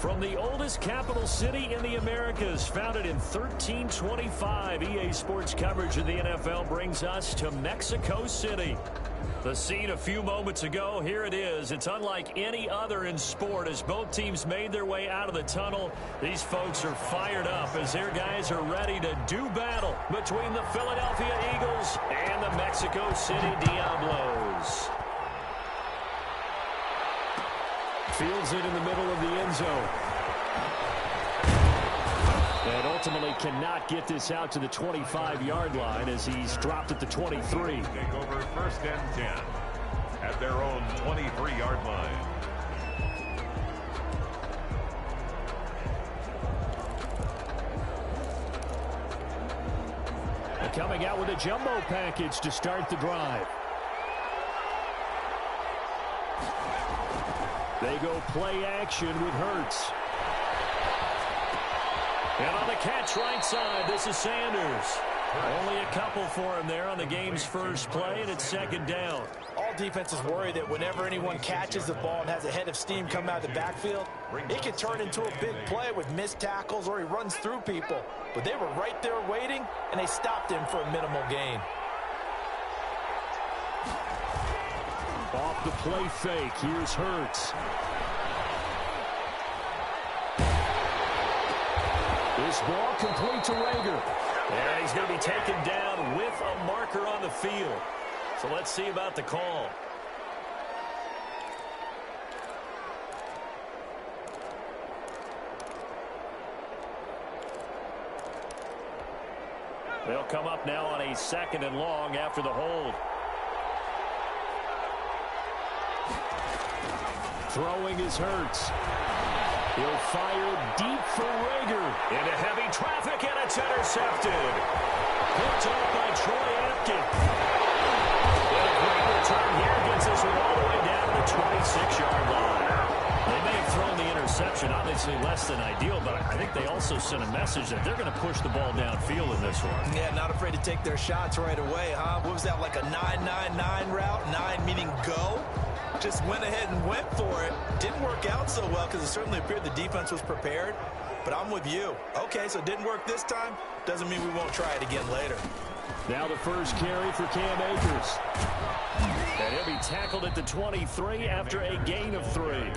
From the oldest capital city in the Americas, founded in 1325, EA Sports coverage of the NFL brings us to Mexico City. The scene a few moments ago, here it is. It's unlike any other in sport as both teams made their way out of the tunnel. These folks are fired up as their guys are ready to do battle between the Philadelphia Eagles and the Mexico City Diablos. Fields it in the middle of the end zone. And ultimately cannot get this out to the 25-yard line as he's dropped at the 23. Take over 1st and 10 at their own 23-yard line. And coming out with a jumbo package to start the drive. They go play action with Hurts. And on the catch right side, this is Sanders. Only a couple for him there on the game's first play, and it's 2nd down. All defenses worry that whenever anyone catches the ball and has a head of steam come out of the backfield, it can turn into a big play with missed tackles or he runs through people. But they were right there waiting, and they stopped him for a minimal gain. Off the play fake, here's Hurts. This ball complete to Rager. And he's going to be taken down with a marker on the field. So let's see about the call. They'll come up now on a 2nd and long after the hold. Throwing is Hurts. He'll fire deep for Rager. Into heavy traffic, and it's intercepted. Picked up by Troy Apke. And a great return here gets this one all the way down to the 26-yard line. They may have thrown the interception, obviously less than ideal, but I think they also sent a message that they're going to push the ball downfield in this one. Yeah, not afraid to take their shots right away, huh? What was that, like a 9-9-9 route? 9 meaning go? Just went ahead and went for it. Didn't work out so well because it certainly appeared the defense was prepared. But I'm with you. Okay, so it didn't work this time. Doesn't mean we won't try it again later. Now the first carry for Cam Akers. And he'll be tackled at the 23 after a gain of 3.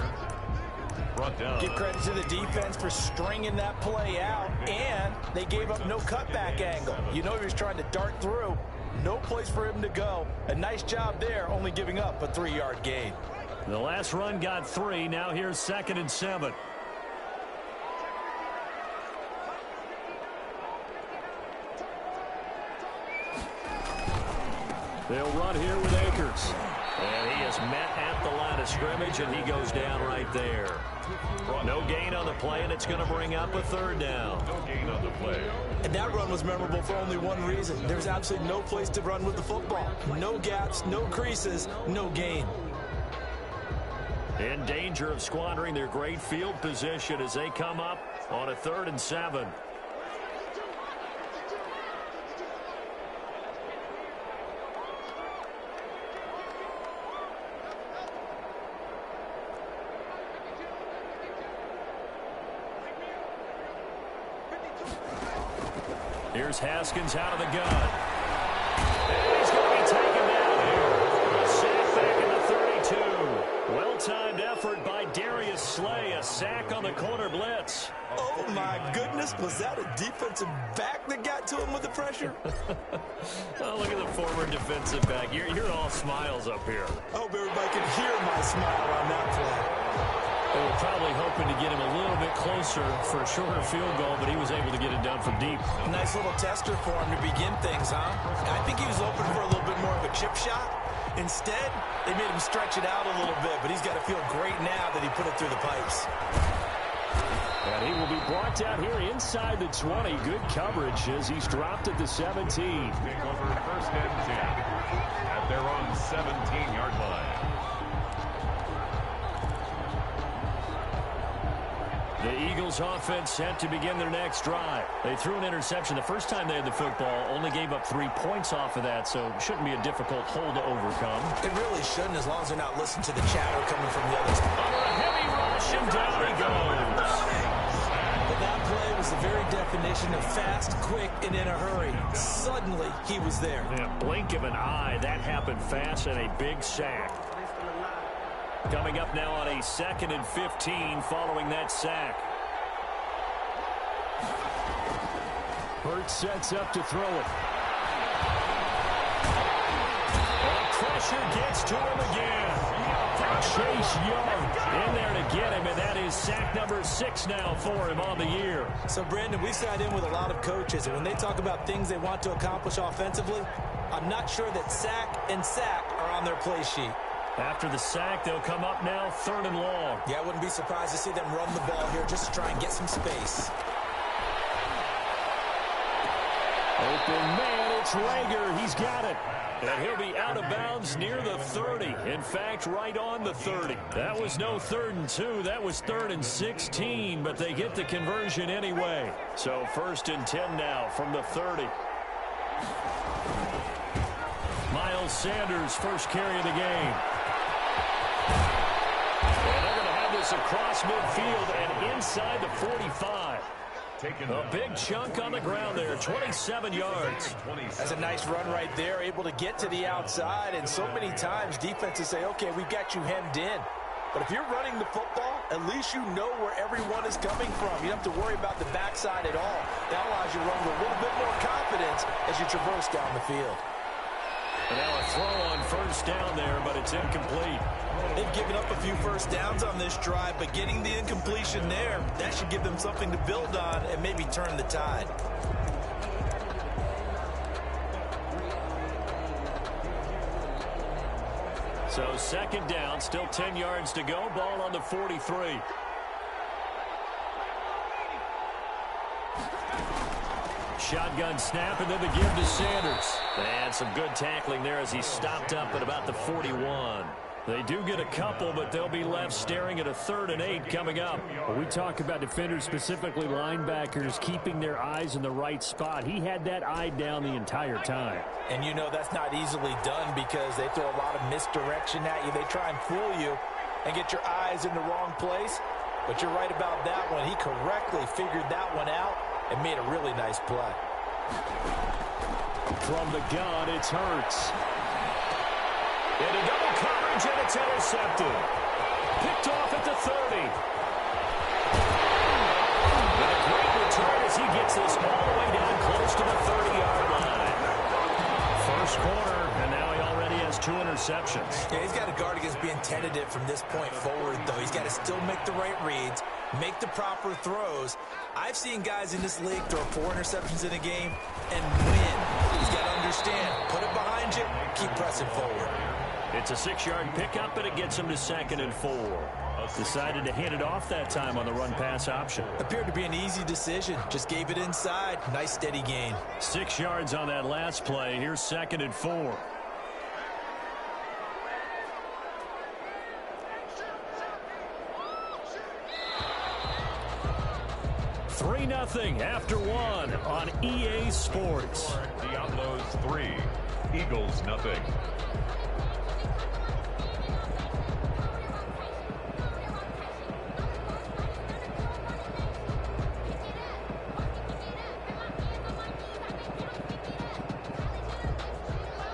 Give credit to the defense for stringing that play out, and they gave up no cutback angle. You know he was trying to dart through. No place for him to go. A nice job there, only giving up a 3-yard gain. The last run got 3. Now here's 2nd and 7. They'll run here with Akers. And he is met at the line of scrimmage, and he goes down right there. No gain on the play, and it's going to bring up a 3rd down. No gain on the play. And that run was memorable for only one reason. There's absolutely no place to run with the football. No gaps, no creases, no gain. In danger of squandering their great field position as they come up on a 3rd and 7. Here's Haskins out of the gun. And he's going to be taken down here. A sack back in the 32. Well-timed effort by Darius Slay. A sack on the corner blitz. Oh, my goodness. Was that a defensive back that got to him with the pressure? Oh, look at the former defensive back. You're all smiles up here. I hope everybody can hear my smile on that play. They were probably hoping to get him a little bit closer for a shorter field goal, but he was able to get it done from deep. Nice little tester for him to begin things, huh? I think he was open for a little bit more of a chip shot. Instead, they made him stretch it out a little bit, but he's got to feel great now that he put it through the pipes. And he will be brought down here inside the 20. Good coverage as he's dropped at the 17. Take over 1st and 10 at their own 17-yard line. The The Eagles offense set to begin their next drive. They threw an interception the first time they had the football, only gave up 3 points off of that, so it shouldn't be a difficult hole to overcome. It really shouldn't, as long as they're not listening to the chatter coming from the others. Under a heavy rush, and down he goes. But that play was the very definition of fast, quick, and in a hurry. Suddenly, he was there. In a blink of an eye, that happened fast, and a big sack. Coming up now on a 2nd and 15 following that sack. Hurts sets up to throw it. And pressure gets to him again. Chase Young in there to get him, and that is sack number 6 now for him on the year. So, Brandon, we sat in with a lot of coaches, and when they talk about things they want to accomplish offensively, I'm not sure that sack and sack are on their play sheet. After the sack, they'll come up now 3rd and long. Yeah, I wouldn't be surprised to see them run the ball here just to try and get some space. Open man, it's Rager. He's got it. And he'll be out of bounds near the 30. In fact, right on the 30. That was no 3rd and 2. That was 3rd and 16, but they get the conversion anyway. So 1st and 10 now from the 30. Miles Sanders, first carry of the game. And they're going to have this across midfield and inside the 45. A big chunk on the ground there, 27 yards. That's a nice run right there, able to get to the outside. And so many times defenses say, okay, we've got you hemmed in. But if you're running the football, at least you know where everyone is coming from. You don't have to worry about the backside at all. That allows you to run with a little bit more confidence as you traverse down the field. And now a throw on 1st down there, but it's incomplete. They've given up a few 1st downs on this drive, but getting the incompletion there, that should give them something to build on and maybe turn the tide. So 2nd down, still 10 yards to go. Ball on the 43. Shotgun snap, and then the give to Sanders. And some good tackling there as he stopped up at about the 41. They do get a couple, but they'll be left staring at a 3rd and 8 coming up. Well, we talk about defenders, specifically linebackers, keeping their eyes in the right spot. He had that eye down the entire time. And you know that's not easily done because they throw a lot of misdirection at you. They try and fool you and get your eyes in the wrong place. But you're right about that one. He correctly figured that one out and made a really nice play. From the gun, it's Hurts. Into double coverage, and it's intercepted. Picked off at the 30. And a great return as he gets this all the way down close to the 30-yard line. First quarter, and now he already has 2 interceptions. Yeah, he's got to guard against being tentative from this point forward, though. He's got to still make the right reads, make the proper throws. I've seen guys in this league throw 4 interceptions in a game and win. He's got to understand, put it behind you, keep pressing forward. It's a 6-yard pickup, and it gets him to 2nd and 4. Decided to hand it off that time on the run-pass option. Appeared to be an easy decision. Just gave it inside. Nice, steady gain. 6 yards on that last play. Here's 2nd and 4. Three 3-0 after 1 on EA Sports. Diablos 3, Eagles 0.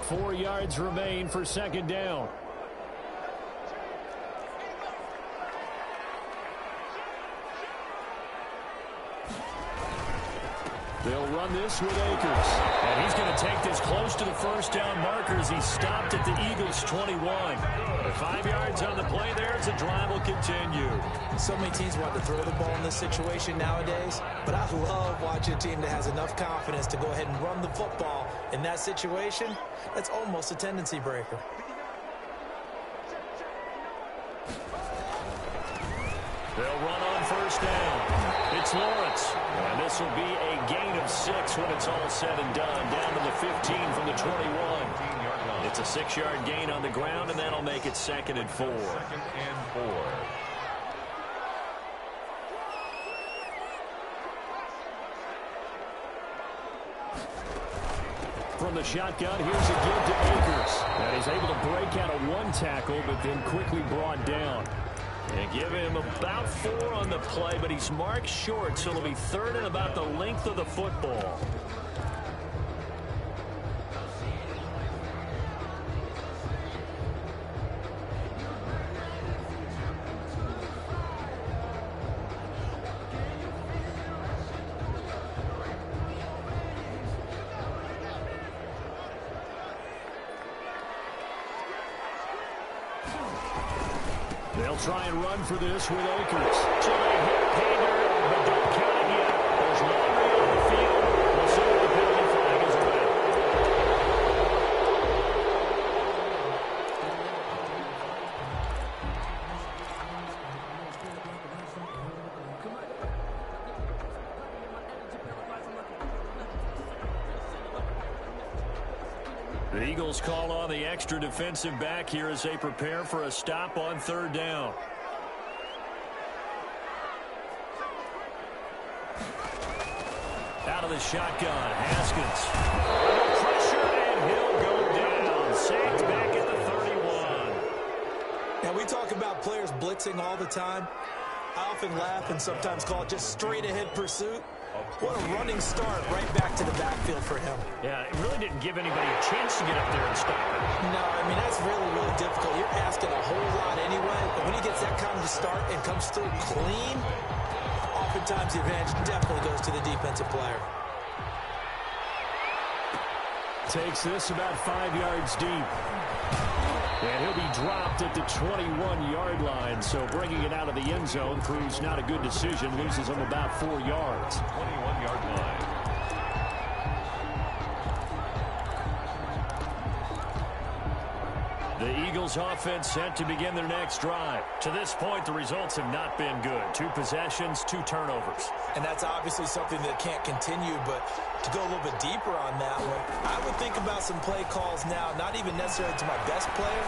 4 yards remain for 2nd down. They'll run this with Akers. And he's going to take this close to the 1st down marker as he stopped at the Eagles' 21. 5 yards on the play there as the drive will continue. So many teams want to throw the ball in this situation nowadays, but I love watching a team that has enough confidence to go ahead and run the football in that situation. That's almost a tendency breaker. They'll run on 1st down. It's Lawrence. And this will be a gain of 6 when it's all said and done. Down to the 15 from the 21. It's a 6-yard gain on the ground, and that'll make it 2nd and 4. 2nd and 4. from the shotgun. Here's a give to Akers. And he's able to break out of one tackle, but then quickly brought down. And give him about 4 on the play, but he's marked short, so it'll be 3rd and about the length of the football. They'll try and run for this with Akers. So they hit Painter, but don't count it yet. There's laundry on the field. We'll see what the penalty flag is about. The Eagles call on the extra defensive back here as they prepare for a stop on 3rd down. Out of the shotgun, Haskins. Pressure, and he'll go down. Sacked back at the 31. Now, we talk about players blitzing all the time. I often laugh and sometimes call it just straight-ahead pursuit. What a running start right back to the backfield for him. Yeah, it really didn't give anybody a chance to get up there and stop it. No, I mean, that's really, really difficult. You're asking a whole lot anyway, but when he gets that kind of start and comes through clean, oftentimes the advantage definitely goes to the defensive player. Takes this about 5 yards deep. And he'll be dropped at the 21-yard line, so bringing it out of the end zone proves not a good decision. Loses him about 4 yards. 21-yard line. The Eagles offense set to begin their next drive. To this point, the results have not been good. 2 possessions, 2 turnovers. And that's obviously something that can't continue, but to go a little bit deeper on that one, I would think about some play calls now, not even necessarily to my best player,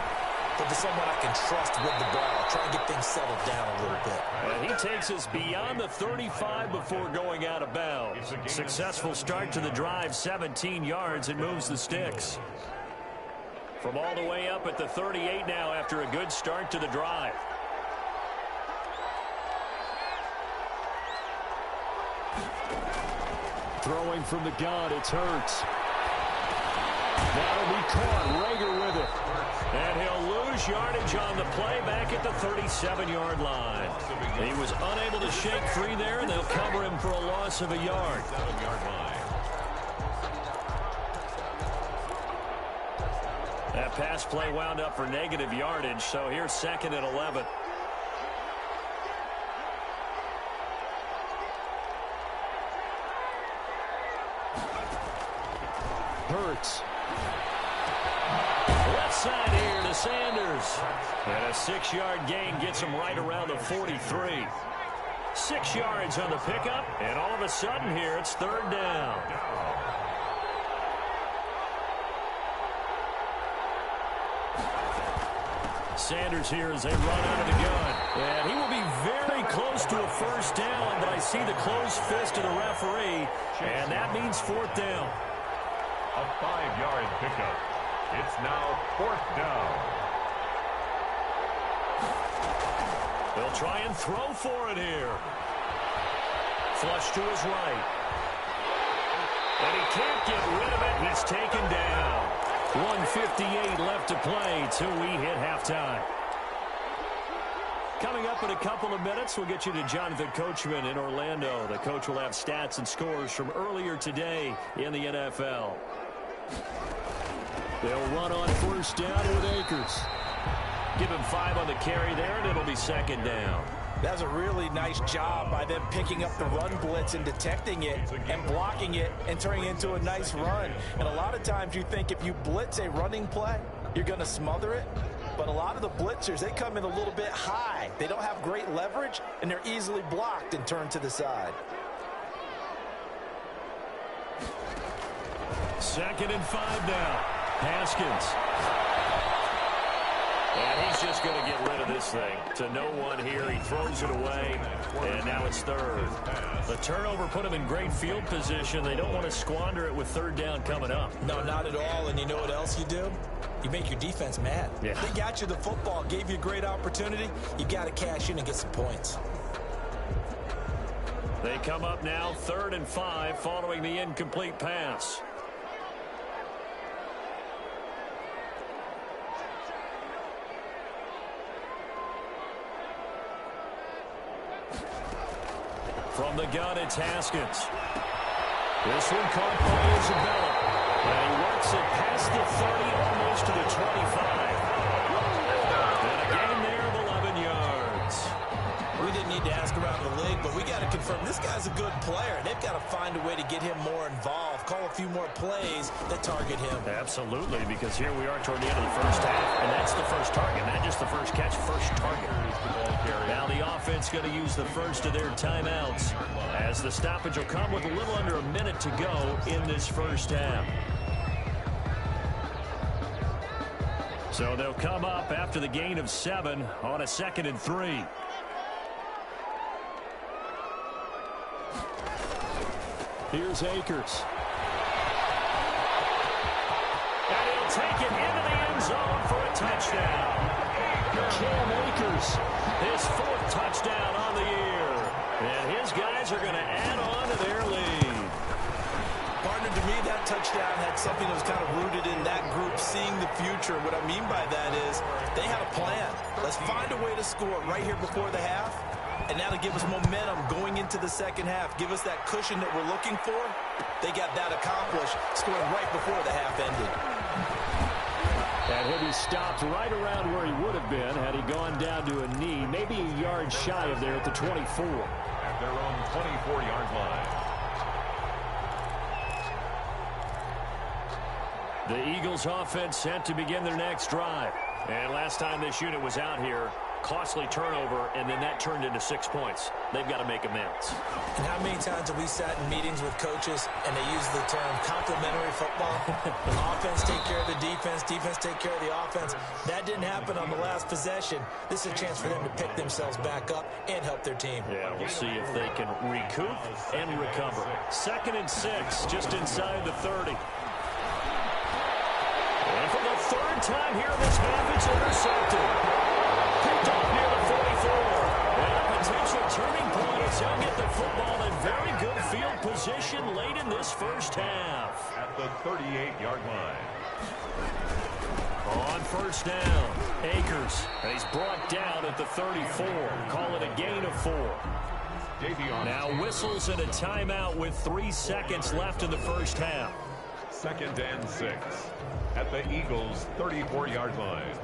but to someone I can trust with the ball. Try and get things settled down a little bit. And he takes us beyond the 35 before going out of bounds. Successful start to the drive, 17 yards, and moves the sticks. From all the way up at the 38 now after a good start to the drive. Throwing from the gun, it's Hurts. That'll be caught. Rager with it. And he'll lose yardage on the play back at the 37-yard line. He was unable to shake free there, and they'll cover him for a loss of a yard. 7-yard line. That pass play wound up for negative yardage, so here's 2nd and 11. Hurts. Left side here to Sanders. And a 6-yard gain gets him right around the 43. 6 yards on the pickup, and all of a sudden here it's 3rd down. Sanders here as they run out of the gun. And he will be very close to a 1st down, but I see the closed fist of the referee, and that means 4th down. A 5-yard pickup. It's now 4th down. They'll try and throw for it here. Flush to his right. And he can't get rid of it. He's taken down. 1:58 left to play till we hit halftime. Coming up in a couple of minutes, we'll get you to Jonathan Coachman in Orlando. The coach will have stats and scores from earlier today in the NFL. They'll run on 1st down with Akers. Give him 5 on the carry there, and it'll be 2nd down. That's a really nice job by them picking up the run blitz and detecting it and blocking it and turning it into a nice run. And a lot of times you think if you blitz a running play, you're going to smother it. But a lot of the blitzers, they come in a little bit high. They don't have great leverage, and they're easily blocked and turned to the side. 2nd and 5 now. Haskins. And he's just going to get rid of this this thing to no one here. He throws it away, and now it's third. The turnover put him in great field position. They don't want to squander it with third down coming up. No, not at all. And you know what else you do? You make your defense mad. Yeah. They got you the football, gave you a great opportunity. You got to cash in and get some points. They come up now 3rd and 5 following the incomplete pass. From the gun, it's Haskins. This one caught by Isabella. And he works it past the 30, almost to the 25. And a gain there of 11 yards. We didn't need to ask around the league, but we got to confirm this guy's a good player. They've got to find a way to get him more involved, call a few more plays that target him. Absolutely, because here we are toward the end of the first half, and that's the first target, not just the first catch, first target. Now the offense going to use the first of their timeouts, as the stoppage will come with a little under a minute to go in this first half. So they'll come up after the gain of 7 on a 2nd and 3. Here's Akers. And he'll take it into the end zone for a touchdown. Cam Akers. His 4th touchdown on the year. And his guys are going to add on to their lead. Partner, to me, that touchdown had something that was kind of rooted in that group seeing the future. What I mean by that is they had a plan. Let's find a way to score right here before the half. And now to give us momentum going into the second half, give us that cushion that we're looking for. They got that accomplished, scoring right before the half ended. And he'll be stopped right around where he would have been had he gone down to a knee, maybe a yard shy of there at the 24. At their own 24-yard line. The Eagles offense set to begin their next drive. And last time this unit was out here, costly turnover, and then that turned into 6 points. They've got to make amends. And how many times have we sat in meetings with coaches and they use the term complementary football? Offense take care of the defense, defense take care of the offense. That didn't happen on the last possession. This is a chance for them to pick themselves back up and help their team. Yeah, we'll see if they can recoup and recover. 2nd and 6, just inside the 30. And for the 3rd time here this half, it's intercepted. Picked off near the 44. And a potential turning point as he'll get the football in very good field position late in this first half. At the 38-yard line. On first down, Akers. And he's brought down at the 34. Call it a gain of 4. Now whistles and a timeout with 3 seconds left in the first half. 2nd and 6. At the Eagles' 34-yard line.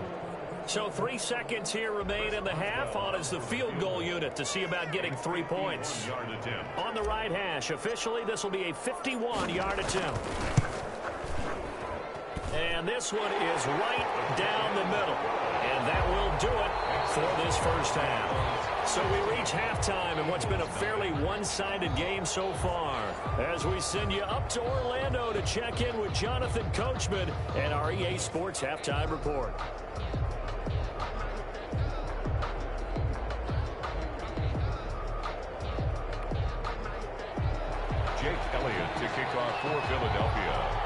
So 3 seconds here remain in the half. On is the field goal unit to see about getting 3 points. On the right hash, officially this will be a 51-yard attempt. And this one is right down the middle. And that will do it for this first half. So we reach halftime in what's been a fairly one-sided game so far. As we send you up to Orlando to check in with Jonathan Coachman and our EA Sports Halftime Report. Jake Elliott to kick off for Philadelphia.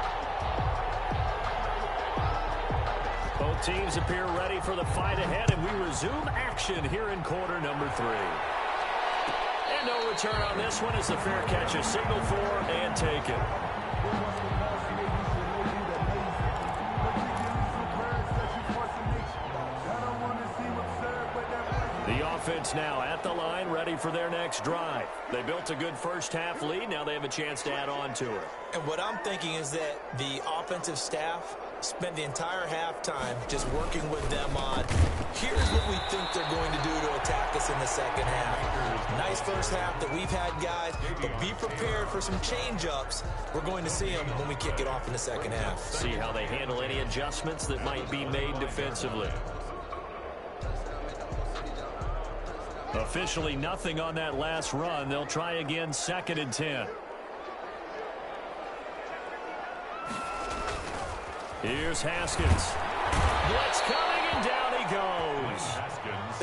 Both teams appear ready for the fight ahead, and we resume action here in quarter number 3. And no return on this one as the fair catch is signaled for and taken. The offense now at the line, ready for their next drive. They built a good first half lead. Now they have a chance to add on to it. And what I'm thinking is that the offensive staff spent the entire halftime just working with them on, here's what we think they're going to do to attack us in the second half. Nice first half that we've had, guys, but be prepared for some change-ups. We're going to see them when we kick it off in the second half. See how they handle any adjustments that might be made defensively. Officially nothing on that last run. They'll try again 2nd and 10. Here's Haskins. Blitz coming, and down he goes.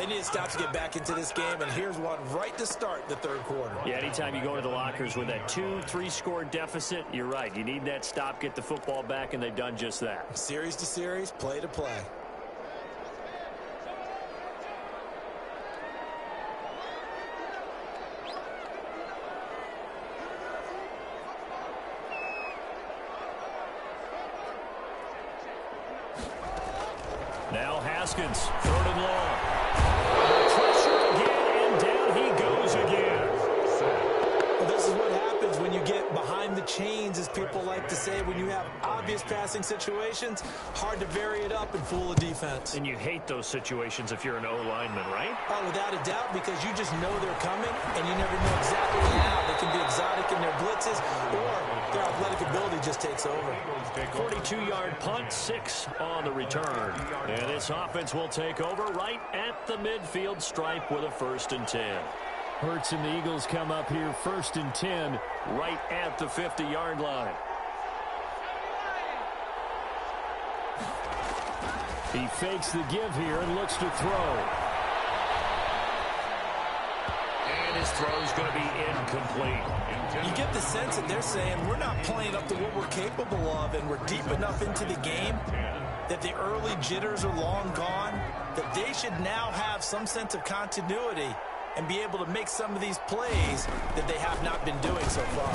They need to stop to get back into this game, and here's one right to start the third quarter. Yeah, anytime you go to the lockers with that 2-3 score deficit, you're right. You need that stop, get the football back, and they've done just that. Series to series, play to play. Now Haskins, 3rd and long. Pressure again, and down he goes again. Well, this is what happens when you get behind the chains, as people like to say. When you have obvious passing situations, hard to vary it up and fool a defense. And you hate those situations if you're an O-lineman, right? Oh, without a doubt, because you just know they're coming, and you never know exactly how. They can be exotic in their blitzes, or their athletic ability just takes over. 42-yard punt, 6 on the return. And this offense will take over right at the midfield stripe with a 1st and 10. Hurts and the Eagles come up here 1st and 10. Right at the 50-yard line. He fakes the give here and looks to throw. And his throw's going to be incomplete. You get the sense that they're saying we're not playing up to what we're capable of, and we're deep enough into the game that the early jitters are long gone, that they should now have some sense of continuity and be able to make some of these plays that they have not been doing so far.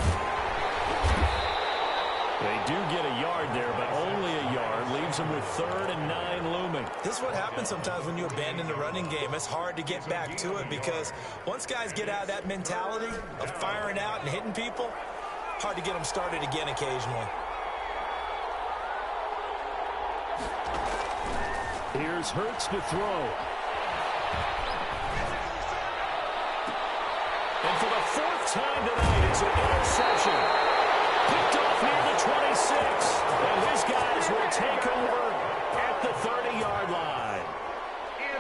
They do get a yard there, but only a yard. Leaves them with 3rd and 9 looming. This is what happens sometimes when you abandon the running game. It's hard to get back to it because once guys get out of that mentality of firing out and hitting people, hard to get them started again occasionally. Here's Hurts to throw. And for the 4th time tonight, it's an interception. Picked off near the 26. And his guys will take over at the 30-yard line.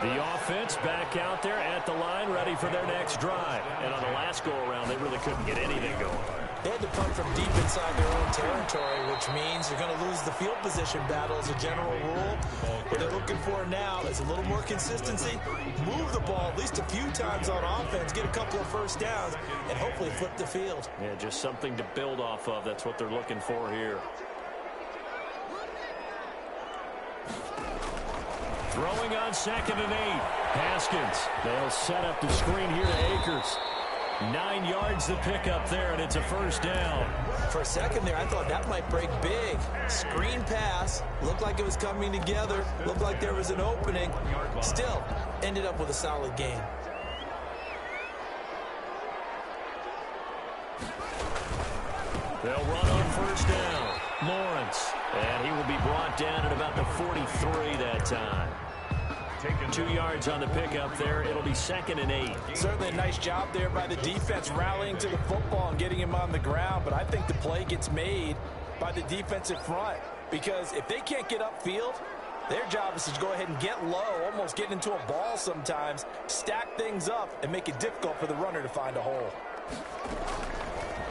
The offense back out there at the line, ready for their next drive. And on the last go-around, they really couldn't get anything going. They had to punt from deep inside their own territory, which means you're going to lose the field position battle as a general rule. What they're looking for now is a little more consistency, move the ball at least a few times on offense, get a couple of 1st downs, and hopefully flip the field. Yeah, just something to build off of. That's what they're looking for here. Throwing on 2nd and 8. Haskins. They'll set up the screen here to Akers. 9 yards to pick up there, and it's a 1st down. For a second there, I thought that might break big. Screen pass. Looked like it was coming together. Looked like there was an opening. Still, ended up with a solid game. They'll run on 1st down. Lawrence. And he will be brought down at about the 43 that time. 2 yards on the pickup there. It'll be 2nd and 8. Certainly a nice job there by the defense rallying to the football and getting him on the ground. But I think the play gets made by the defensive front. Because if they can't get upfield, their job is to go ahead and get low, almost get into a ball sometimes, stack things up, and make it difficult for the runner to find a hole.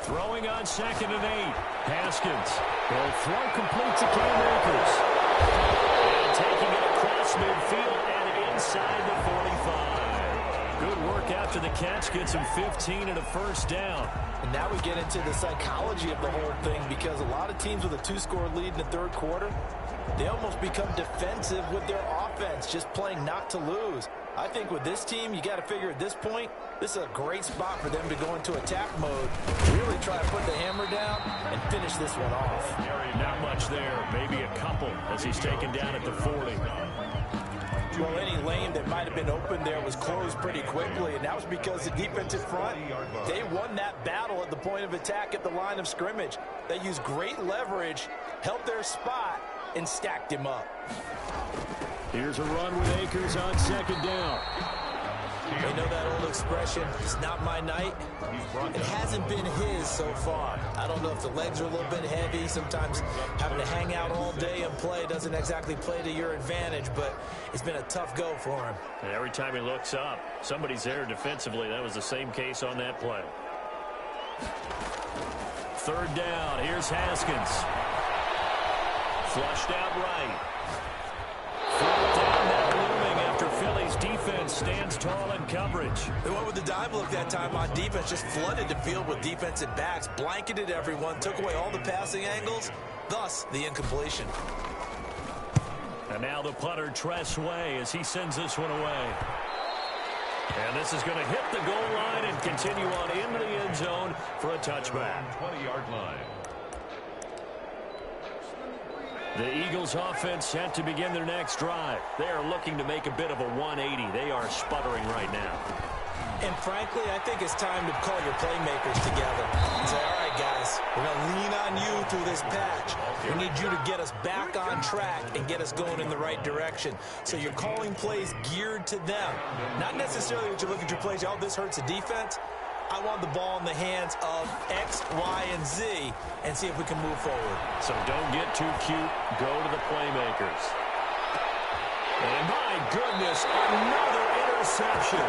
Throwing on 2nd and 8. Haskins. They'll throw complete to Cam Akers. And taking it across midfield and inside the 45. Good work after the catch. Gets him 15 and a 1st down. And now we get into the psychology of the whole thing, because a lot of teams with a 2-score lead in the 3rd quarter, they almost become defensive with their offense, just playing not to lose. I think with this team, you got to figure at this point, this is a great spot for them to go into attack mode, really try to put the hammer down and finish this one off. Not much there, maybe a couple as he's taken down at the 40. Well, any lane that might have been open there was closed pretty quickly, and that was because the defensive front, they won that battle at the point of attack at the line of scrimmage. They used great leverage, held their spot, and stacked him up. Here's a run with Akers on 2nd down. They know that old expression, it's not my night. It hasn't been his so far. I don't know if the legs are a little bit heavy. Sometimes having to hang out all day and play doesn't exactly play to your advantage, but it's been a tough go for him. And every time he looks up, somebody's there defensively. That was the same case on that play. 3rd down. Here's Haskins. Flushed out right. 4th down now looming after Philly's defense stands tall in coverage. They went with the dime look that time on defense, just flooded the field with defensive backs, blanketed everyone, took away all the passing angles, thus the incompletion. And now the punter, Warz0ne, as he sends this one away. And this is going to hit the goal line and continue on into the end zone for a touchback. 20-yard line. The Eagles offense set to begin their next drive. They are looking to make a bit of a 180. They are sputtering right now. And frankly, I think it's time to call your playmakers together and say, all right, guys, we're going to lean on you through this patch. We need you to get us back on track and get us going in the right direction. So you're calling plays geared to them. Not necessarily that you look at your plays, oh, this hurts the defense. I want the ball in the hands of X, Y, and Z and see if we can move forward. So don't get too cute. Go to the playmakers. And my goodness, another interception.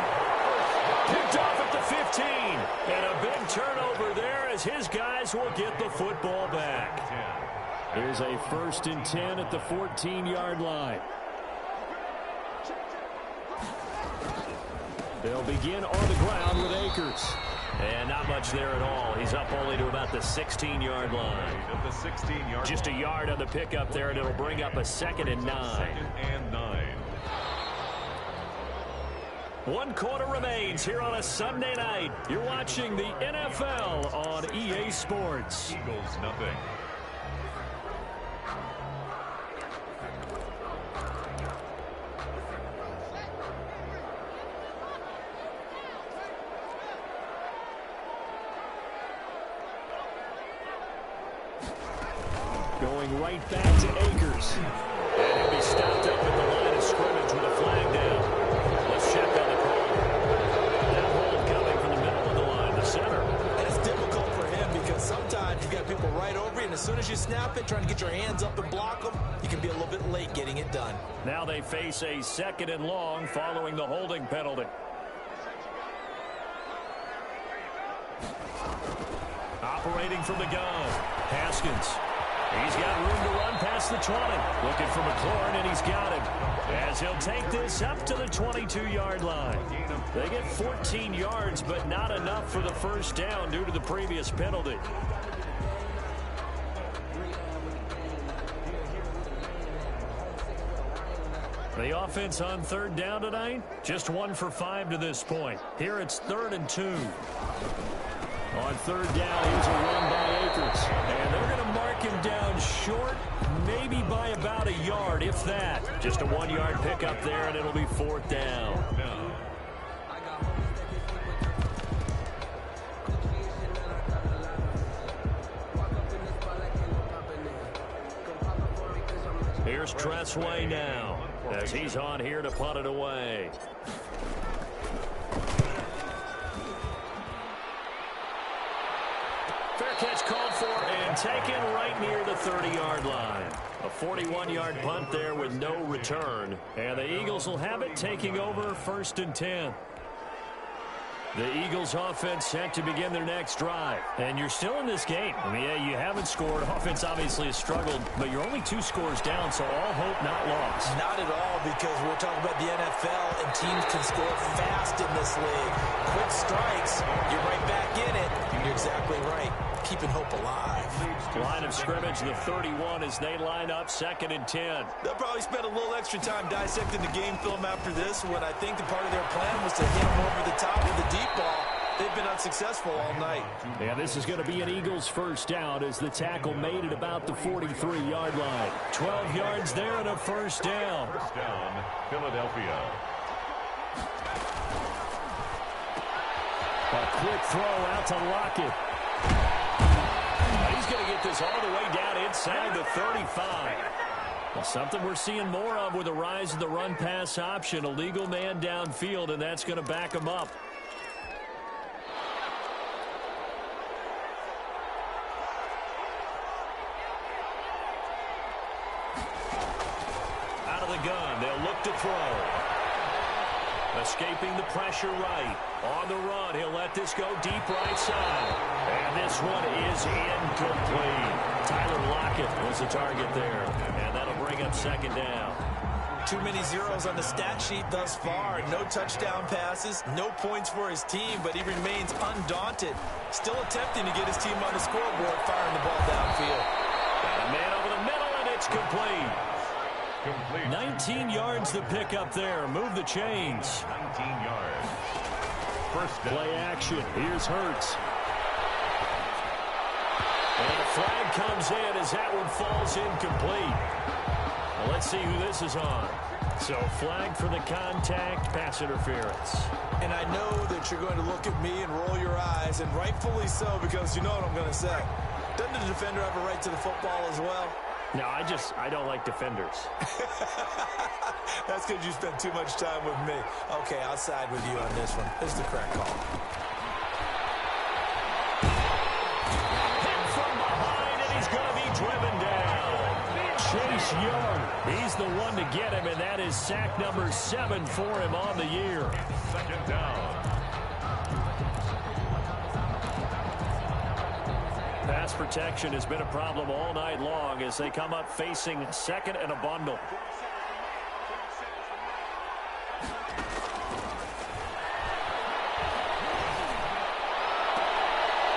Picked off at the 15. And a big turnover there as his guys will get the football back. Here's a 1st and 10 at the 14-yard line. They'll begin on the ground with Akers. And not much there at all. He's up only to about the 16-yard line. At the 16-yard Just a yard on the pickup there, and it'll bring up a 2nd and 9. 2nd and 9. 1 quarter remains here on a Sunday night. You're watching the NFL on EA Sports. Eagles nothing. Going right back to Akers. And he'll be stopped up at the line of scrimmage with a flag down. Let's check on the call. That hold coming from the middle of the line, the center. And it's difficult for him because sometimes you've got people right over you, and as soon as you snap it, trying to get your hands up and block them, you can be a little bit late getting it done. Now they face a 2nd and long following the holding penalty. Operating from the gun, Haskins. He's got room to run past the 20. Looking for McLaurin, and he's got him. As he'll take this up to the 22-yard line. They get 14 yards, but not enough for the 1st down due to the previous penalty. The offense on 3rd down tonight, just 1 for 5 to this point. Here it's 3rd and 2. On 3rd down, here's a run by Akers. And they're going to mark him down short, maybe by about a yard, if that. Just a 1-yard pickup there, and it'll be 4th down. Here's Warz0ne now, as he's on here to punt it away. Fair catch called for and taken right near the 30-yard line. A 41-yard punt there with no return. And the Eagles will have it, taking over 1st and 10. The Eagles offense set to begin their next drive. And you're still in this game. I mean, yeah, you haven't scored. Offense obviously has struggled, but you're only 2 scores down, so all hope not lost. Not at all, because we're talking about the NFL, and teams can score fast in this league. Quick strikes, you're right back in it. You're exactly right. Keeping hope alive. Line of scrimmage, the 31, as they line up 2nd and 10. They'll probably spend a little extra time dissecting the game film after this, when I think the part of their plan was to hit them over the top with the deep ball. They've been unsuccessful all night. Yeah, this is going to be an Eagles 1st down as the tackle made it about the 43-yard line. 12 yards there and a 1st down. 1st down, Philadelphia. A quick throw out to Lockett. He's going to get this all the way down inside the 35. Well, something we're seeing more of with the rise of the run-pass option. A legal man downfield, and that's going to back him up. Out of the gun, they'll look to throw. Escaping the pressure right. On the run, he'll let this go deep right side. And this one is incomplete. Tyler Lockett was the target there. And that'll bring up 2nd down. Too many zeros on the stat sheet thus far. No touchdown passes, no points for his team, but he remains undaunted. Still attempting to get his team on the scoreboard, firing the ball downfield. Got a man over the middle, and it's complete. 19 yards to pick up there. Move the chains. 19 yards. First down. Play action. Here's Hurts. And a flag comes in as that one falls incomplete. Well, let's see who this is on. So flag for the contact, pass interference. And I know that you're going to look at me and roll your eyes, and rightfully so, because you know what I'm going to say. Doesn't the defender have a right to the football as well? No, I don't like defenders. That's because you spent too much time with me. Okay, I'll side with you on this one. This is the correct call. Hit from behind, and he's going to be driven down. Chase Young, he's the one to get him, and that is sack number 7 for him on the year. Second down. Pass protection has been a problem all night long as they come up facing second and a bundle.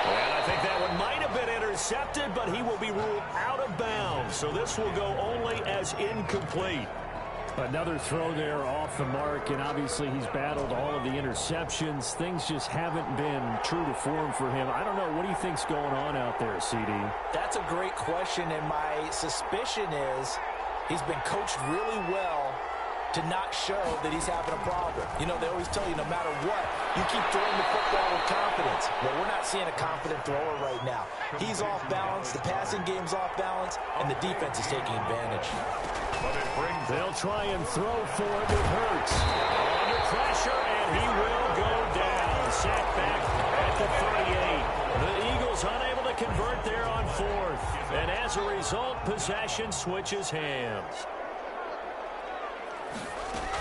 And I think that one might have been intercepted, but he will be ruled out of bounds. So this will go only as incomplete. Another throw there off the mark, and obviously he's battled all of the interceptions. Things just haven't been true to form for him. I don't know. What do you think's going on out there, CD? That's a great question, and my suspicion is he's been coached really well to not show that he's having a problem. You know, they always tell you no matter what, you keep throwing the football with confidence. Well, we're not seeing a confident thrower right now. He's off balance, the passing game's off balance, and the defense is taking advantage. They'll try and throw for it with Hurts. Under pressure, and he will go down. Sacked back at the 38. The Eagles unable to convert there on 4th. And as a result, possession switches hands.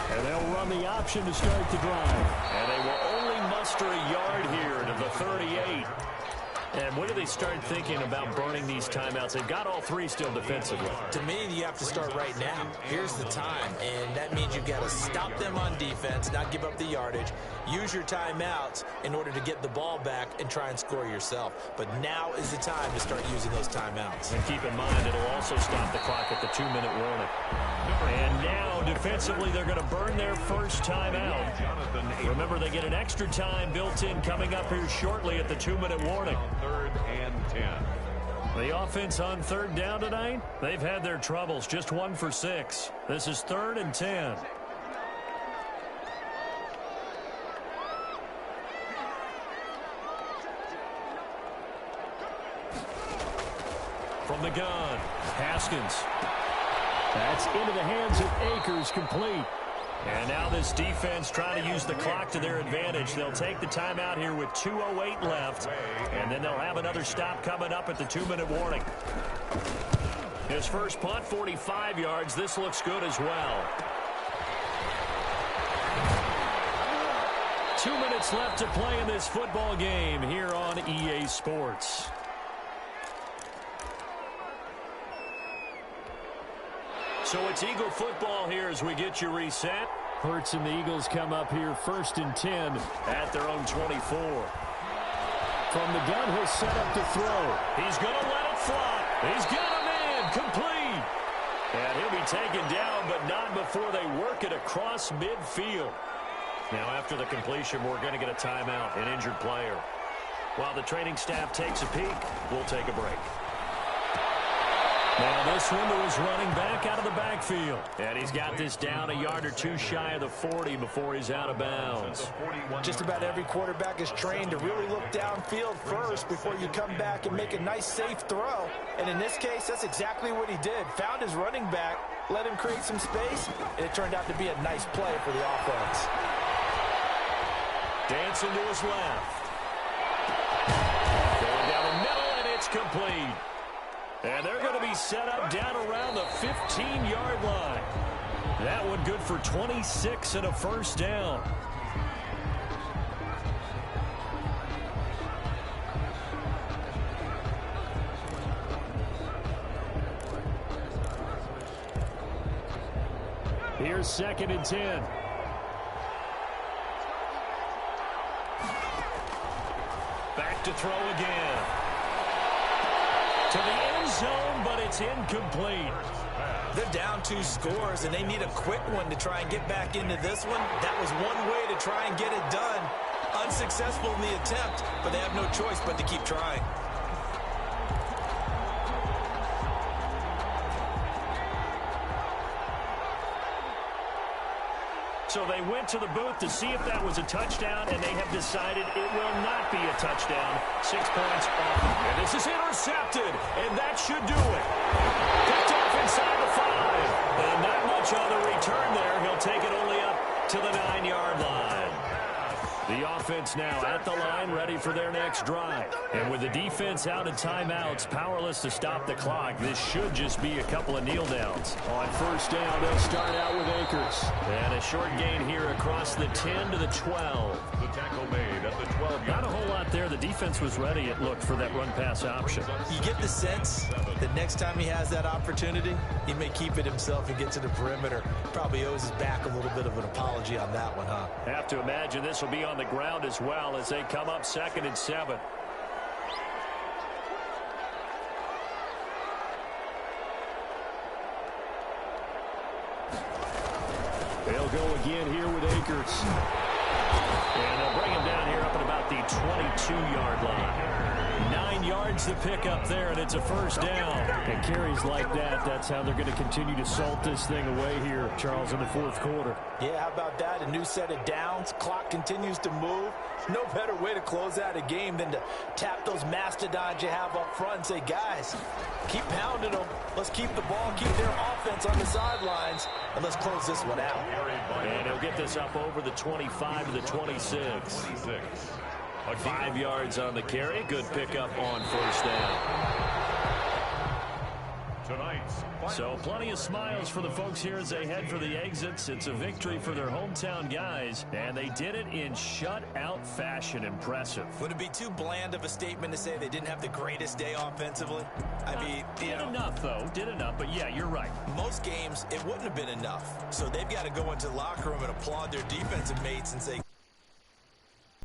And they'll run the option to start the drive. And they will only muster a yard here to the 38. And when do they start thinking about burning these timeouts? They've got all 3 still defensively. To me, you have to start right now. Here's the time, and that means you've got to stop them on defense, not give up the yardage, use your timeouts in order to get the ball back and try and score yourself. But now is the time to start using those timeouts. And keep in mind, it'll also stop the clock at the 2-minute warning. And now, defensively, they're going to burn their first timeout. Remember, they get an extra time built in coming up here shortly at the 2-minute warning. 3rd and 10. The offense on 3rd down tonight, they've had their troubles, just 1 for 6. This is 3rd and 10. From the gun, Haskins. That's into the hands of Akers, complete. And now this defense trying to use the clock to their advantage. They'll take the timeout here with 2:08 left, and then they'll have another stop coming up at the 2-minute warning. His first punt, 45 yards. This looks good as well. 2 minutes left to play in this football game here on EA Sports. So it's Eagle football here as we get you reset. Hurts and the Eagles come up here 1st and 10 at their own 24. From the gun, he'll set up to throw. He's going to let it fly. He's got him in, complete. And he'll be taken down, but not before they work it across midfield. Now after the completion, we're going to get a timeout, an injured player. While the training staff takes a peek, we'll take a break. Now this one to his running back out of the backfield. And he's got this down a yard or 2 shy of the 40 before he's out of bounds. Just about every quarterback is trained to really look downfield first before you come back and make a nice, safe throw. And in this case, that's exactly what he did. Found his running back, let him create some space, and it turned out to be a nice play for the offense. Dancing to his left. Going down the middle, and it's complete. And they're going to be set up down around the 15-yard line. That one good for 26 and a first down. Here's 2nd and 10. Back to throw again. To the end zone, but it's incomplete. They're down 2 scores, and they need a quick one to try and get back into this one. That was one way to try and get it done. Unsuccessful in the attempt, but they have no choice but to keep trying. So they went to the booth to see if that was a touchdown, and they have decided it will not be a touchdown. 6 points off. And this is intercepted, and that should do it. Picked off inside the 5. And not much on the return there. He'll take it only up to the 9-yard line. The offense now at the line, ready for their next drive. And with the defense out of timeouts, powerless to stop the clock, this should just be a couple of kneel downs. On 1st down, they'll start out with Akers. And a short gain here across the 10 to the 12. The tackle made at the 12-yard. Not a whole lot there. The defense was ready, it looked, for that run-pass option. You get the sense that next time he has that opportunity, he may keep it himself and get to the perimeter. Probably owes his back a little bit of an apology on that one, huh? Have to imagine this will be on the ground as well as they come up 2nd and 7. They'll go again here with Akers. And they'll bring him down here up at about the 22-yard line. 9 yards to pick up there, and it's a 1st down. And carries like that, that's how they're going to continue to salt this thing away here, Charles, in the 4th quarter. Yeah, how about that? A new set of downs. Clock continues to move. No better way to close out a game than to tap those mastodons you have up front and say, guys, keep pounding them. Let's keep the ball, keep their offense on the sidelines, and let's close this one out. And he'll get this up over the 25 to the 26. 5 yards on the carry. Good pickup on 1st down. So plenty of smiles for the folks here as they head for the exits. It's a victory for their hometown guys, and they did it in shutout fashion. Impressive. Would it be too bland of a statement to say they didn't have the greatest day offensively? I mean, did enough, though. Did enough, but yeah, you're right. Most games, it wouldn't have been enough. So they've got to go into the locker room and applaud their defensive mates and say,